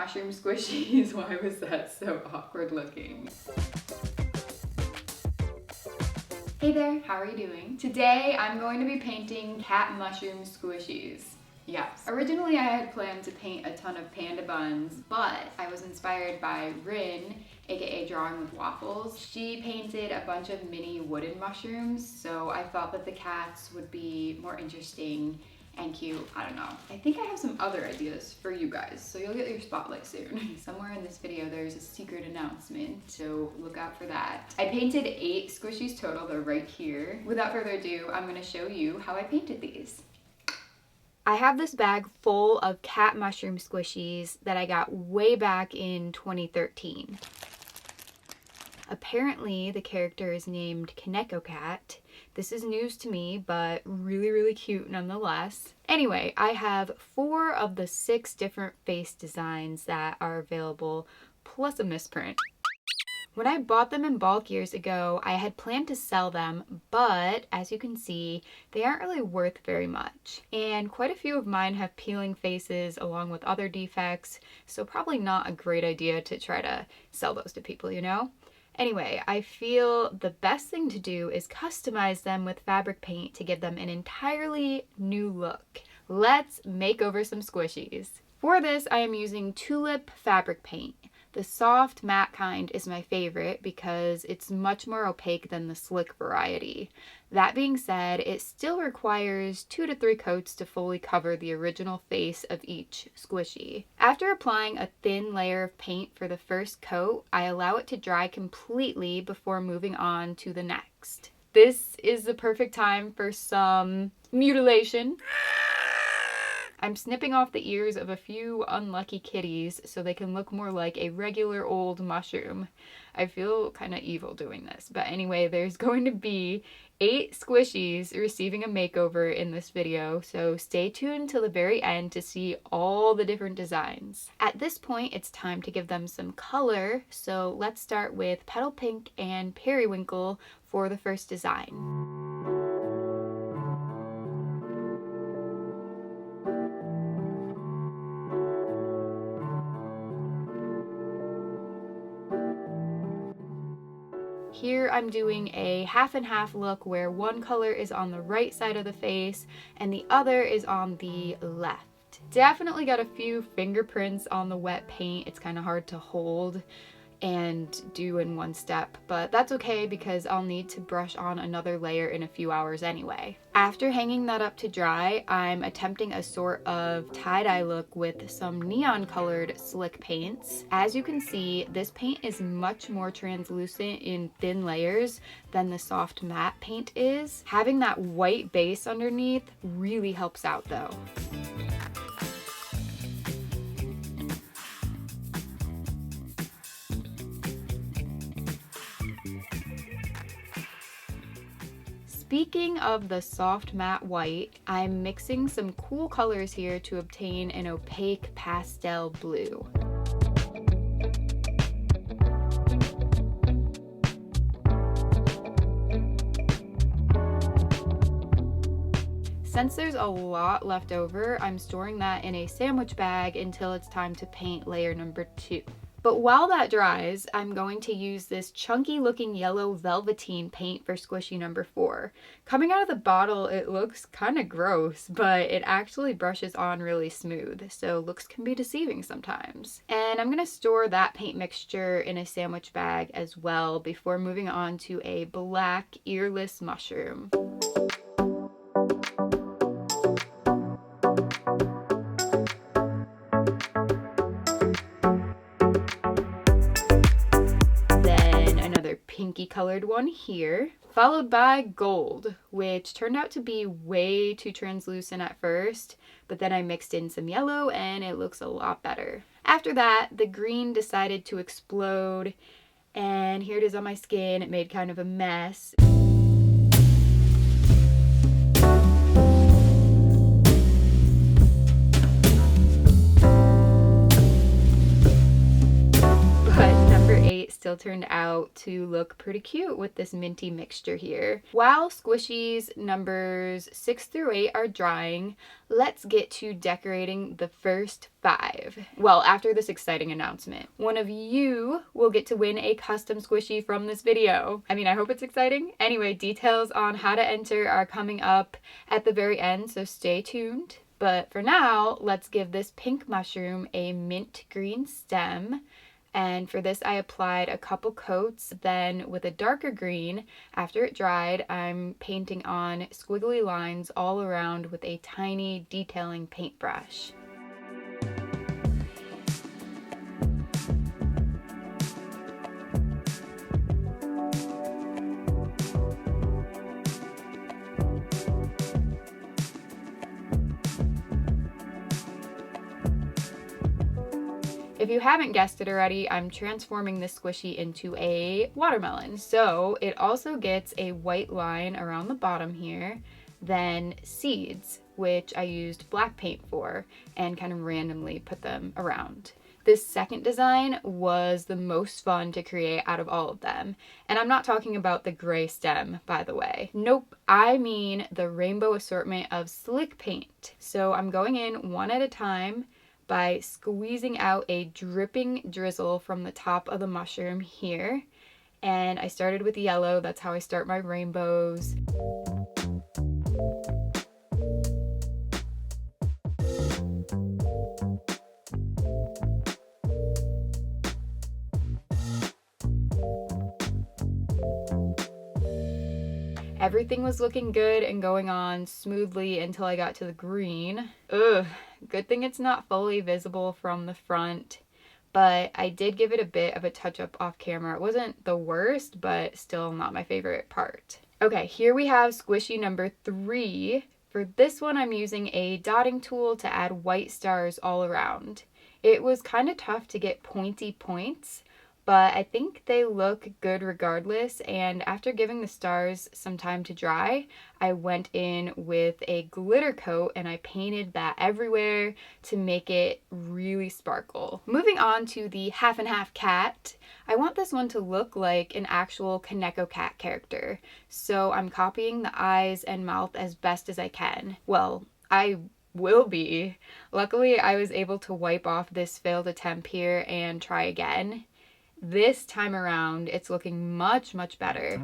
mushroom squishies. Why was that so awkward looking? Hey there, how are you doing? Today I'm going to be painting cat mushroom squishies. Yes. Originally I had planned to paint a ton of panda buns, but I was inspired by Rin, aka DrawingWiffWaffles. She painted a bunch of mini wooden mushrooms, so I thought that the cats would be more interesting and cute. I don't know. I think I have some other ideas for you guys, so you'll get your spotlight soon. Somewhere in this video there's a secret announcement, so look out for that. I painted 8 squishies total, they're right here. Without further ado, I'm gonna show you how I painted these. I have this bag full of cat mushroom squishies that I got way back in 2013. Apparently the character is named Kaneko Cat. This is news to me, but really cute nonetheless. Anyway, I have 4 of the 6 different face designs that are available, plus a misprint. When I bought them in bulk years ago, I had planned to sell them, but as you can see, they aren't really worth very much. And quite a few of mine have peeling faces along with other defects, so probably not a great idea to try to sell those to people, you know? Anyway, I feel the best thing to do is customize them with fabric paint to give them an entirely new look. Let's make over some squishies. For this, I am using Tulip fabric paint. The soft matte kind is my favorite because it's much more opaque than the slick variety. That being said, it still requires 2 to 3 coats to fully cover the original face of each squishy. After applying a thin layer of paint for the first coat, I allow it to dry completely before moving on to the next. This is the perfect time for some mutilation. I'm snipping off the ears of a few unlucky kitties so they can look more like a regular old mushroom. I feel kind of evil doing this, but anyway, there's going to be 8 squishies receiving a makeover in this video, so stay tuned till the very end to see all the different designs. At this point, it's time to give them some color, so let's start with Petal Pink and Periwinkle for the first design. Here I'm doing a half and half look where one color is on the right side of the face and the other is on the left. Definitely got a few fingerprints on the wet paint. It's kind of hard to hold and do in one step, but that's okay because I'll need to brush on another layer in a few hours anyway. After hanging that up to dry, I'm attempting a sort of tie-dye look with some neon colored slick paints. As you can see, this paint is much more translucent in thin layers than the soft matte paint is. Having that white base underneath really helps out though. Speaking of the soft matte white, I'm mixing some cool colors here to obtain an opaque pastel blue. Since there's a lot left over, I'm storing that in a sandwich bag until it's time to paint layer number 2. But while that dries, I'm going to use this chunky looking yellow Velvetine paint for squishy number 4. Coming out of the bottle, it looks kind of gross, but it actually brushes on really smooth, so looks can be deceiving sometimes. And I'm going to store that paint mixture in a sandwich bag as well before moving on to a black earless mushroom. Pinky colored one here, followed by gold, which turned out to be way too translucent at first, but then I mixed in some yellow and it looks a lot better. After that, the green decided to explode, and here it is on my skin. It made kind of a mess. still turned out to look pretty cute with this minty mixture here. While squishies numbers 6 through 8 are drying, let's get to decorating the first 5. Well, after this exciting announcement, one of you will get to win a custom squishy from this video. I mean, I hope it's exciting. Anyway, details on how to enter are coming up at the very end, so stay tuned. But for now, let's give this pink mushroom a mint green stem. And for this, I applied a couple coats. Then with a darker green, after it dried, I'm painting on squiggly lines all around with a tiny detailing paintbrush. If you haven't guessed it already, I'm transforming this squishy into a watermelon. So it also gets a white line around the bottom here, then seeds, which I used black paint for, and kind of randomly put them around. This second design was the most fun to create out of all of them. And I'm not talking about the gray stem, by the way. Nope, I mean the rainbow assortment of slick paint. So I'm going in one at a time by squeezing out a dripping drizzle from the top of the mushroom here. And I started with yellow, that's how I start my rainbows. Everything was looking good and going on smoothly until I got to the green. Ugh, good thing it's not fully visible from the front, but I did give it a bit of a touch-up off camera. It wasn't the worst, but still not my favorite part. Okay, here we have squishy number 3. For this one, I'm using a dotting tool to add white stars all around. It was kind of tough to get pointy points, but I think they look good regardless, and after giving the stars some time to dry, I went in with a glitter coat and I painted that everywhere to make it really sparkle. Moving on to the half and half cat, I want this one to look like an actual Kaneko cat character, so I'm copying the eyes and mouth as best as I can. Well, I will be. Luckily, I was able to wipe off this failed attempt here and try again. This time around, it's looking much, much better.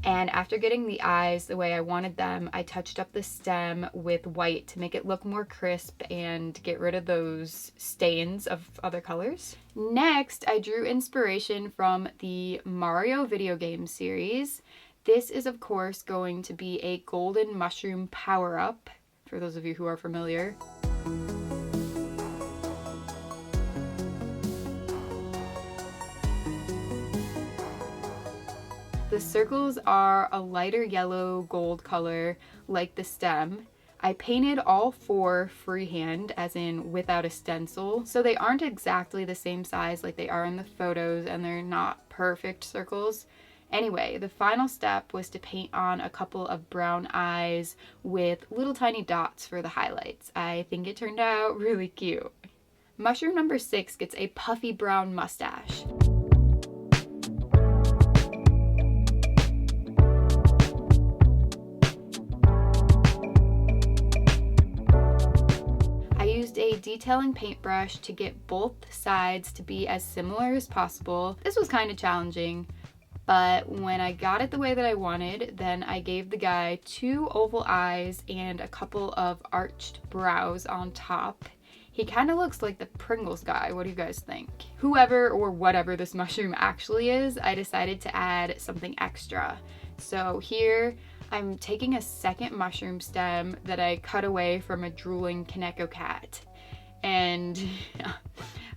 And after getting the eyes the way I wanted them, I touched up the stem with white to make it look more crisp and get rid of those stains of other colors. Next, I drew inspiration from the Mario video game series. This is, of course, going to be a golden mushroom power-up, for those of you who are familiar. The circles are a lighter yellow gold color, like the stem. I painted all 4 freehand, as in without a stencil, so they aren't exactly the same size like they are in the photos, and they're not perfect circles. Anyway, the final step was to paint on a couple of brown eyes with little tiny dots for the highlights. I think it turned out really cute. Mushroom number 6 gets a puffy brown mustache. I used a detailing paintbrush to get both sides to be as similar as possible. This was kind of challenging, but when I got it the way that I wanted, then I gave the guy 2 oval eyes and a couple of arched brows on top. He kind of looks like the Pringles guy. What do you guys think? Whoever or whatever this mushroom actually is, I decided to add something extra. So here I'm taking a second mushroom stem that I cut away from a drooling Kaneko cat. And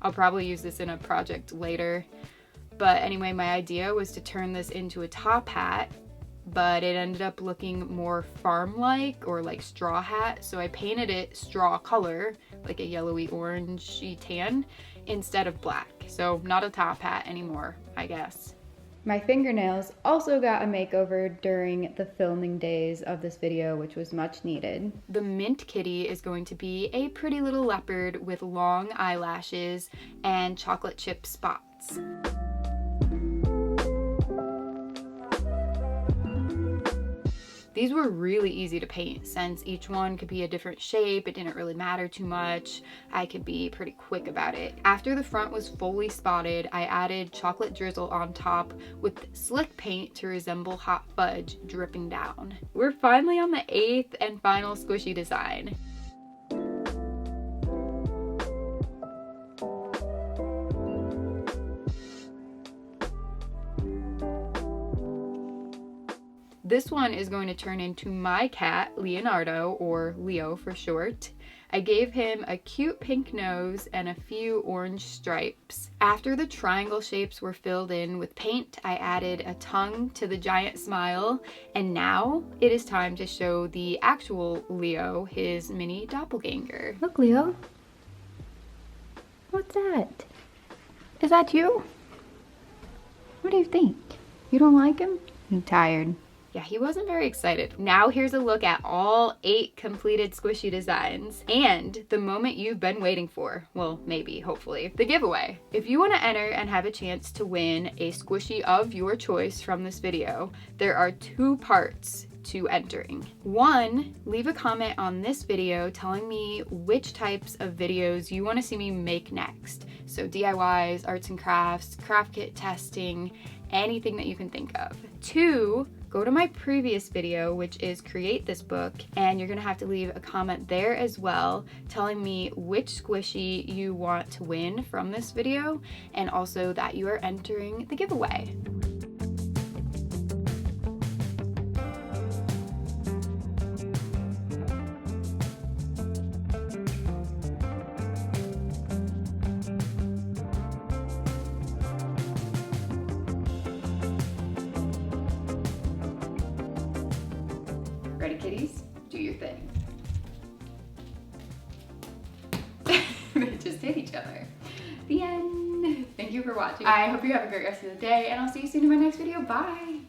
I'll probably use this in a project later. But anyway, my idea was to turn this into a top hat, but it ended up looking more farm-like or like straw hat. So I painted it straw color, like a yellowy orangey tan, instead of black. So not a top hat anymore, I guess. My fingernails also got a makeover during the filming days of this video, which was much needed. The mint kitty is going to be a pretty little leopard with long eyelashes and chocolate chip spots. These were really easy to paint since each one could be a different shape. It didn't really matter too much. I could be pretty quick about it. After the front was fully spotted, I added chocolate drizzle on top with slick paint to resemble hot fudge dripping down. We're finally on the 8th and final squishy design. This one is going to turn into my cat, Leonardo, or Leo for short. I gave him a cute pink nose and a few orange stripes. After the triangle shapes were filled in with paint, I added a tongue to the giant smile, and now it is time to show the actual Leo his mini doppelganger. Look, Leo. What's that? Is that you? What do you think? You don't like him? I'm tired. Yeah, he wasn't very excited. Now here's a look at all 8 completed squishy designs and the moment you've been waiting for. Well, maybe, hopefully, the giveaway. If you want to enter and have a chance to win a squishy of your choice from this video, there are 2 parts to entering. 1, leave a comment on this video telling me which types of videos you want to see me make next. So DIYs, arts and crafts, craft kit testing, anything that you can think of. 2, go to my previous video, which is create this book, and you're gonna have to leave a comment there as well telling me which squishy you want to win from this video and also that you are entering the giveaway. Ready, kitties? Do your thing. They just hit each other. The end. Thank you for watching. I hope you have a great rest of the day, and I'll see you soon in my next video. Bye.